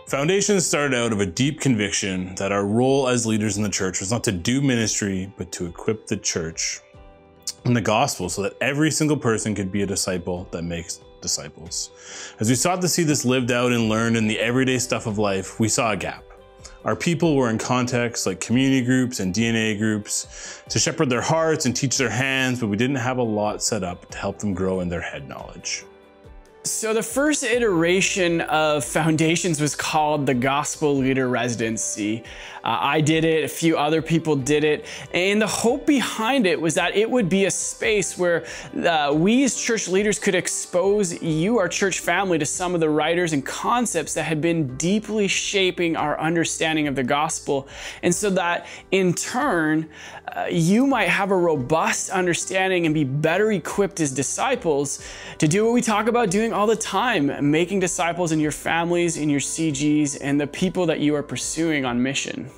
Foundations started out of a deep conviction that our role as leaders in the church was not to do ministry, but to equip the church in the gospel so that every single person could be a disciple that makes disciples. As we sought to see this lived out and learned in the everyday stuff of life, we saw a gap. Our people were in contexts like community groups and DNA groups to shepherd their hearts and teach their hands, but we didn't have a lot set up to help them grow in their head knowledge. So the first iteration of Foundations was called the Gospel Leader Residency. I did it, a few other people did it, and the hope behind it was that it would be a space where we as church leaders could expose you, our church family, to some of the writers and concepts that had been deeply shaping our understanding of the gospel, and so that in turn, you might have a robust understanding and be better equipped as disciples to do what we talk about doing all the time, making disciples in your families, in your CGs, and the people that you are pursuing on mission.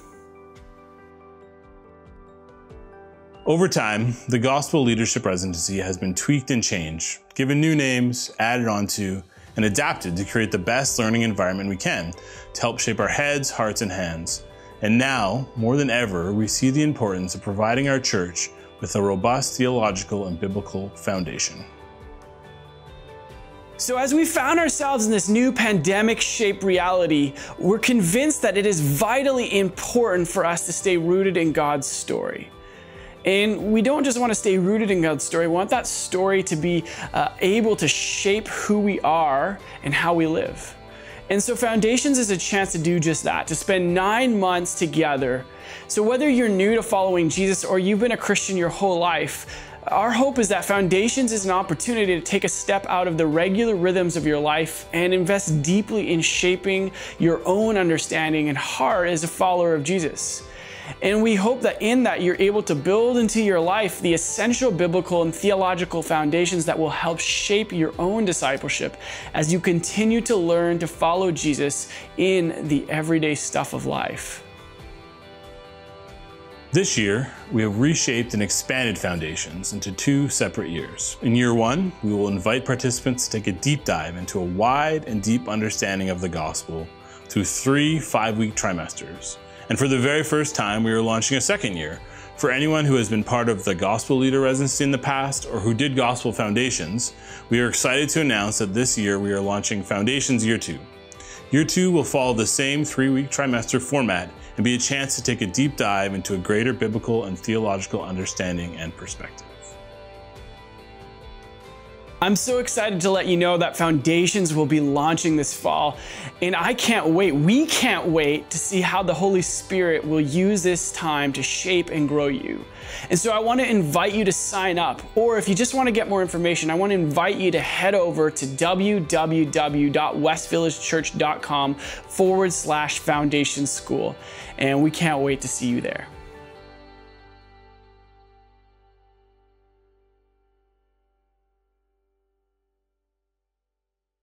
Over time, the Gospel Leadership Residency has been tweaked and changed, given new names, added onto, and adapted to create the best learning environment we can to help shape our heads, hearts, and hands. And now, more than ever, we see the importance of providing our church with a robust theological and biblical foundation. So as we found ourselves in this new pandemic-shaped reality, we're convinced that it is vitally important for us to stay rooted in God's story. And we don't just want to stay rooted in God's story, we want that story to be able to shape who we are and how we live. And so Foundations is a chance to do just that, to spend 9 months together. So whether you're new to following Jesus or you've been a Christian your whole life, our hope is that Foundations is an opportunity to take a step out of the regular rhythms of your life and invest deeply in shaping your own understanding and heart as a follower of Jesus. And we hope that in that you're able to build into your life the essential biblical and theological foundations that will help shape your own discipleship as you continue to learn to follow Jesus in the everyday stuff of life. This year, we have reshaped and expanded Foundations into 2 separate years. In year 1, we will invite participants to take a deep dive into a wide and deep understanding of the gospel through 3 5-week trimesters. And for the very first time, we are launching a second year. For anyone who has been part of the Gospel Leader Residency in the past or who did Gospel Foundations, we are excited to announce that this year we are launching Foundations Year 2. Year 2 will follow the same 3-week trimester format and be a chance to take a deep dive into a greater biblical and theological understanding and perspective. I'm so excited to let you know that Foundations will be launching this fall, and I can't wait, we can't wait to see how the Holy Spirit will use this time to shape and grow you. And so I want to invite you to sign up, or if you just want to get more information, I want to invite you to head over to www.westvillagechurch.com/Foundation School, and we can't wait to see you there.